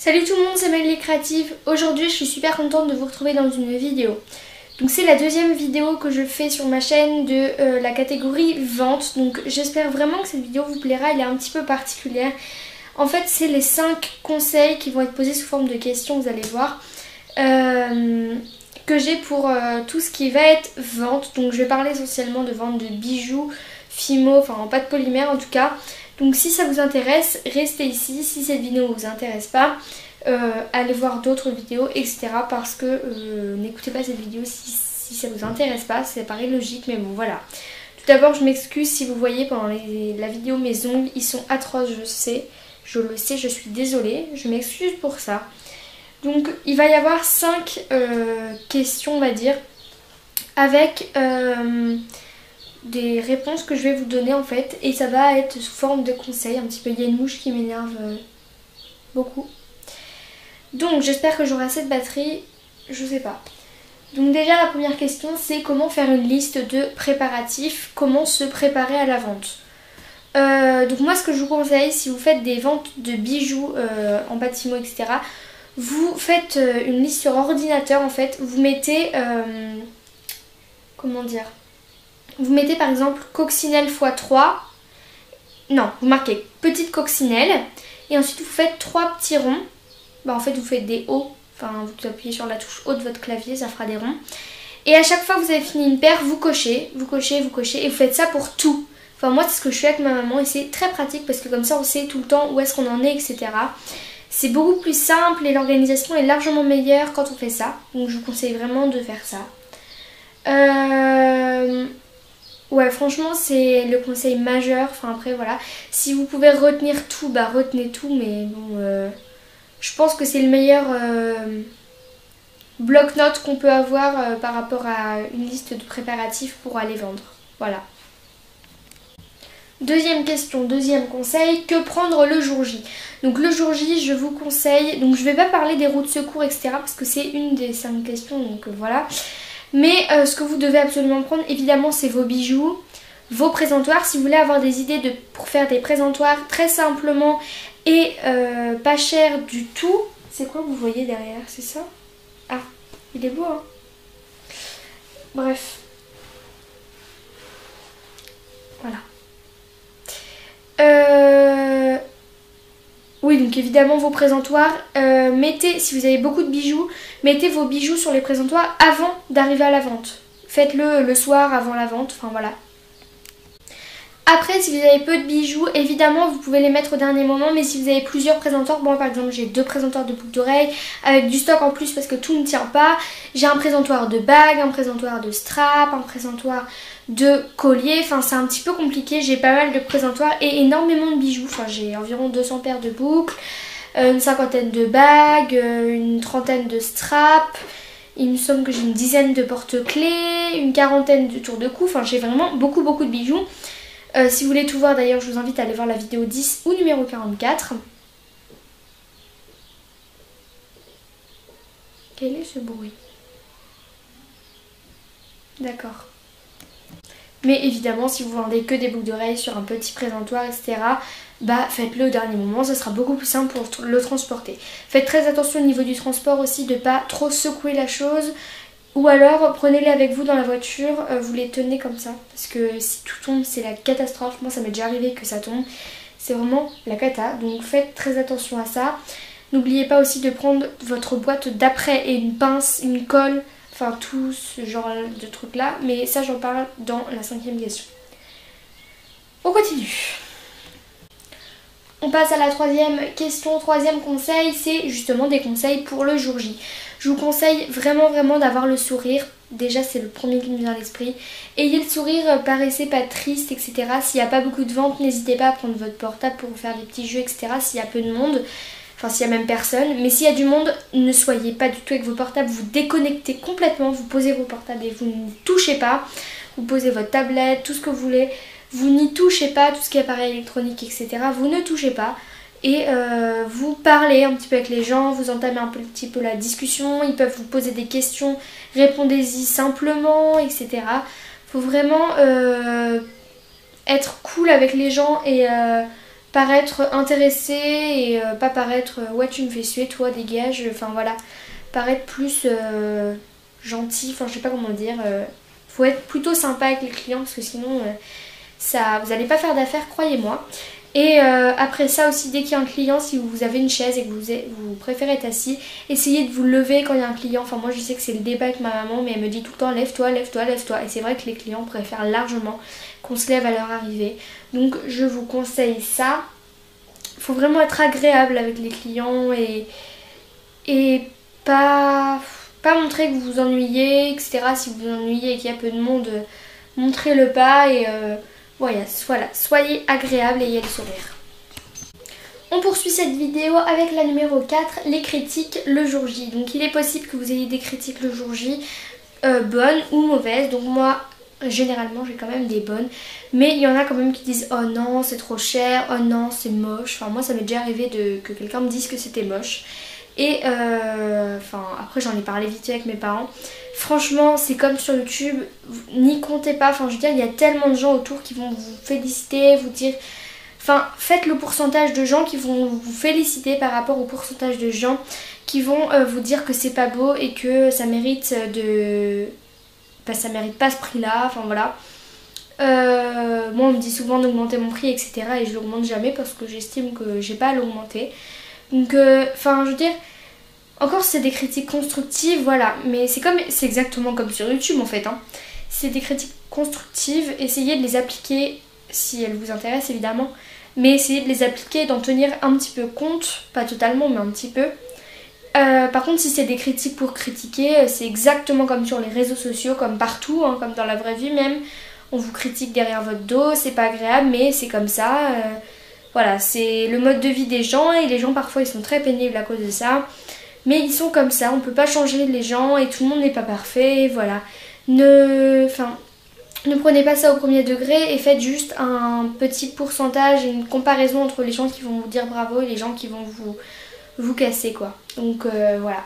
Salut tout le monde, c'est Maëlie Créative. Aujourd'hui je suis super contente de vous retrouver dans une vidéo. Donc c'est la deuxième vidéo que je fais sur ma chaîne de la catégorie vente. Donc j'espère vraiment que cette vidéo vous plaira, elle est un petit peu particulière. En fait c'est les 5 conseils qui vont être posés sous forme de questions, vous allez voir. Que j'ai pour tout ce qui va être vente. Donc je vais parler essentiellement de vente de bijoux, fimo, enfin en pâte polymère en tout cas. Donc si ça vous intéresse, restez ici. Si cette vidéo ne vous intéresse pas, allez voir d'autres vidéos, etc. Parce que n'écoutez pas cette vidéo si ça vous intéresse pas. Ça paraît logique, mais bon voilà. Tout d'abord je m'excuse si vous voyez pendant la vidéo mes ongles, ils sont atroces, je le sais, je suis désolée. Je m'excuse pour ça. Donc il va y avoir 5 questions on va dire, avec des réponses que je vais vous donner en fait. Et ça va être sous forme de conseils un petit peu. Il y a une mouche qui m'énerve beaucoup. Donc j'espère que j'aurai assez de batterie, je sais pas. Donc déjà la première question c'est comment faire une liste de préparatifs, comment se préparer à la vente. Donc moi ce que je vous conseille, si vous faites des ventes de bijoux en bâtiment etc., vous faites une liste sur ordinateur en fait, vous mettez, comment dire, vous mettez par exemple coccinelle x3, non vous marquez petite coccinelle et ensuite vous faites 3 petits ronds, bah en fait vous faites des hauts, enfin vous appuyez sur la touche haut de votre clavier, ça fera des ronds. Et à chaque fois que vous avez fini une paire, vous cochez, vous cochez, vous cochez et vous faites ça pour tout. Enfin moi c'est ce que je fais avec ma maman et c'est très pratique parce que comme ça on sait tout le temps où est-ce qu'on en est etc. C'est beaucoup plus simple et l'organisation est largement meilleure quand on fait ça. Donc je vous conseille vraiment de faire ça. Ouais franchement c'est le conseil majeur. Enfin après voilà. Si vous pouvez retenir tout, bah retenez tout. Mais bon je pense que c'est le meilleur bloc-notes qu'on peut avoir par rapport à une liste de préparatifs pour aller vendre. Voilà. Deuxième question, deuxième conseil, que prendre le jour J? Donc le jour J, je vous conseille, donc je vais pas parler des roues de secours, etc. parce que c'est une des 5 questions, donc voilà. Mais ce que vous devez absolument prendre, évidemment, c'est vos bijoux, vos présentoirs. Si vous voulez avoir des idées pour faire des présentoirs très simplement et pas cher du tout. C'est quoi que vous voyez derrière? C'est ça? Ah, il est beau, hein? Bref. Voilà. Oui donc évidemment vos présentoirs, mettez, si vous avez beaucoup de bijoux, mettez vos bijoux sur les présentoirs avant d'arriver à la vente. Faites-le le soir avant la vente, enfin voilà. Après si vous avez peu de bijoux, évidemment vous pouvez les mettre au dernier moment, mais si vous avez plusieurs présentoirs, moi par exemple j'ai 2 présentoirs de boucles d'oreilles avec du stock en plus parce que tout ne tient pas. J'ai un présentoir de bagues, un présentoir de strap, un présentoir de collier, enfin c'est un petit peu compliqué, j'ai pas mal de présentoirs et énormément de bijoux, enfin j'ai environ 200 paires de boucles, une cinquantaine de bagues, une trentaine de straps, il me semble que j'ai une dizaine de porte-clés, une quarantaine de tours de cou, enfin j'ai vraiment beaucoup de bijoux. Si vous voulez tout voir d'ailleurs je vous invite à aller voir la vidéo 10 ou numéro 44. Quel est ce bruit? D'accord. Mais évidemment si vous vendez que des boucles d'oreilles sur un petit présentoir etc, bah faites-le au dernier moment, ça sera beaucoup plus simple pour le transporter. Faites très attention au niveau du transport aussi de pas trop secouer la chose. Ou alors prenez-les avec vous dans la voiture, vous les tenez comme ça. Parce que si tout tombe c'est la catastrophe, moi ça m'est déjà arrivé que ça tombe. C'est vraiment la cata, donc faites très attention à ça. N'oubliez pas aussi de prendre votre boîte d'après et une pince, une colle. Enfin tout ce genre de trucs là, mais ça j'en parle dans la 5e question. On continue. On passe à la 3e question, 3e conseil, c'est justement des conseils pour le jour J. Je vous conseille vraiment d'avoir le sourire, déjà c'est le premier qui me vient à l'esprit. Ayez le sourire, paraissez pas triste etc. S'il n'y a pas beaucoup de ventes, n'hésitez pas à prendre votre portable pour faire des petits jeux etc. S'il y a peu de monde. Enfin s'il n'y a même personne, mais s'il y a du monde, ne soyez pas du tout avec vos portables, vous déconnectez complètement, vous posez vos portables et vous ne touchez pas. Vous posez votre tablette, tout ce que vous voulez, vous n'y touchez pas, tout ce qui est appareil électronique, etc. Vous ne touchez pas et vous parlez un petit peu avec les gens, vous entamez un petit peu la discussion, ils peuvent vous poser des questions, répondez-y simplement, etc. Faut vraiment être cool avec les gens et paraître intéressé et pas paraître ouais tu me fais suer, toi dégage, enfin voilà, paraître plus gentil, enfin je sais pas comment dire, faut être plutôt sympa avec les clients parce que sinon ça, vous n'allez pas faire d'affaires, croyez-moi. Et après ça aussi, dès qu'il y a un client, si vous avez une chaise et que vous préférez être assis, essayez de vous lever quand il y a un client. Enfin moi je sais que c'est le débat avec ma maman, mais elle me dit tout le temps lève-toi, lève-toi, lève-toi. Et c'est vrai que les clients préfèrent largement qu'on se lève à leur arrivée. Donc je vous conseille ça. Il faut vraiment être agréable avec les clients et pas montrer que vous vous ennuyez, etc. Si vous vous ennuyez et qu'il y a peu de monde, montrez-le pas et voilà, soyez agréable et ayez le sourire. On poursuit cette vidéo avec la numéro 4, les critiques le jour J. Donc il est possible que vous ayez des critiques le jour J, bonnes ou mauvaises. Donc moi, généralement j'ai quand même des bonnes. Mais il y en a quand même qui disent oh non c'est trop cher, oh non c'est moche. Enfin moi ça m'est déjà arrivé que quelqu'un me dise que c'était moche. Et enfin après j'en ai parlé vite avec mes parents. Franchement c'est comme sur YouTube, n'y comptez pas, enfin je veux dire il y a tellement de gens autour qui vont vous féliciter, vous dire... Enfin faites le pourcentage de gens qui vont vous féliciter par rapport au pourcentage de gens qui vont vous dire que c'est pas beau et que ça mérite de... Bah, ça mérite pas ce prix là, enfin voilà. Moi on me dit souvent d'augmenter mon prix etc. et je l'augmente jamais parce que j'estime que j'ai pas à l'augmenter. Donc enfin je veux dire, encore c'est des critiques constructives voilà, mais c'est exactement comme sur YouTube en fait hein. C'est des critiques constructives, essayez de les appliquer si elles vous intéressent évidemment, mais essayez de les appliquer et d'en tenir un petit peu compte, pas totalement mais un petit peu. Par contre si c'est des critiques pour critiquer, c'est exactement comme sur les réseaux sociaux, comme partout, hein, comme dans la vraie vie même. On vous critique derrière votre dos, c'est pas agréable mais c'est comme ça. Voilà, c'est le mode de vie des gens et les gens parfois ils sont très pénibles à cause de ça. Mais ils sont comme ça, on peut pas changer les gens et tout le monde n'est pas parfait, voilà. Ne prenez pas ça au premier degré et faites juste un petit pourcentage et une comparaison entre les gens qui vont vous dire bravo et les gens qui vont vous casser quoi. Donc voilà.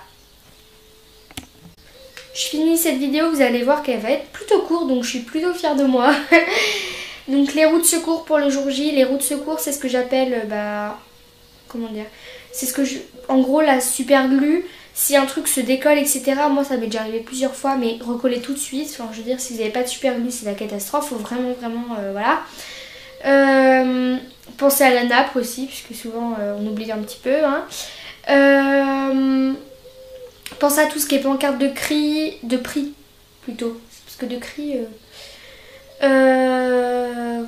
Je finis cette vidéo, vous allez voir qu'elle va être plutôt courte donc je suis plutôt fière de moi. Donc les roues de secours pour le jour J, les roues de secours c'est ce que j'appelle, comment dire, c'est ce que en gros la super glue, si un truc se décolle etc, moi ça m'est déjà arrivé plusieurs fois mais recoller tout de suite, enfin je veux dire si vous n'avez pas de super glue c'est la catastrophe, faut vraiment voilà. Pensez à la nappe aussi puisque souvent on oublie un petit peu hein. Pensez à tout ce qui est pancarte de prix plutôt, parce que de cri...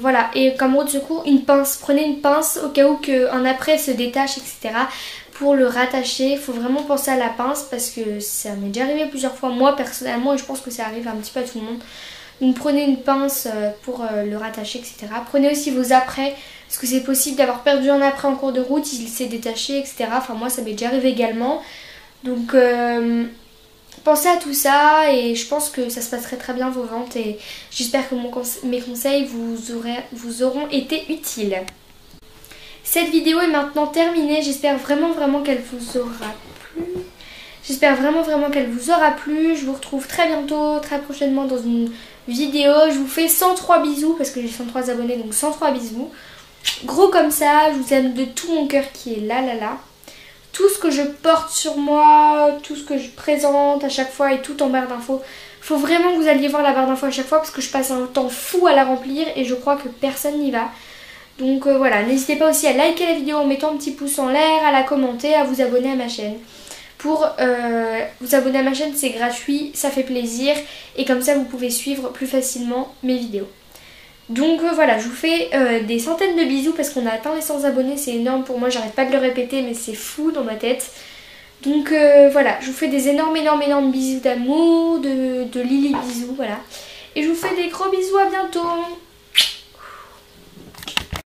voilà, et comme roue de secours, une pince, prenez une pince au cas où un après se détache etc. Pour le rattacher, il faut vraiment penser à la pince parce que ça m'est déjà arrivé plusieurs fois moi personnellement et je pense que ça arrive un petit peu à tout le monde. Donc prenez une pince pour le rattacher etc. Prenez aussi vos apprêts parce que c'est possible d'avoir perdu un apprêt en cours de route, il s'est détaché etc. Enfin moi ça m'est déjà arrivé également. Donc pensez à tout ça et je pense que ça se passerait très bien vos ventes et j'espère que mes conseils vous auront été utiles. Cette vidéo est maintenant terminée, j'espère vraiment qu'elle vous aura plu. J'espère vraiment qu'elle vous aura plu. Je vous retrouve très bientôt, très prochainement dans une vidéo. Je vous fais 103 bisous parce que j'ai 103 abonnés donc 103 bisous. Gros comme ça, je vous aime de tout mon cœur qui est là. Tout ce que je porte sur moi, tout ce que je présente à chaque fois et tout en barre d'infos. Faut vraiment que vous alliez voir la barre d'infos à chaque fois parce que je passe un temps fou à la remplir et je crois que personne n'y va. Donc voilà, n'hésitez pas aussi à liker la vidéo en mettant un petit pouce en l'air, à la commenter, à vous abonner à ma chaîne. Pour vous abonner à ma chaîne, c'est gratuit, ça fait plaisir et comme ça vous pouvez suivre plus facilement mes vidéos. Donc voilà, je vous fais des centaines de bisous parce qu'on a atteint les 100 abonnés, c'est énorme pour moi, j'arrête pas de le répéter mais c'est fou dans ma tête. Donc voilà, je vous fais des énormes bisous d'amour, de Lily bisous, voilà. Et je vous fais des gros bisous, à bientôt.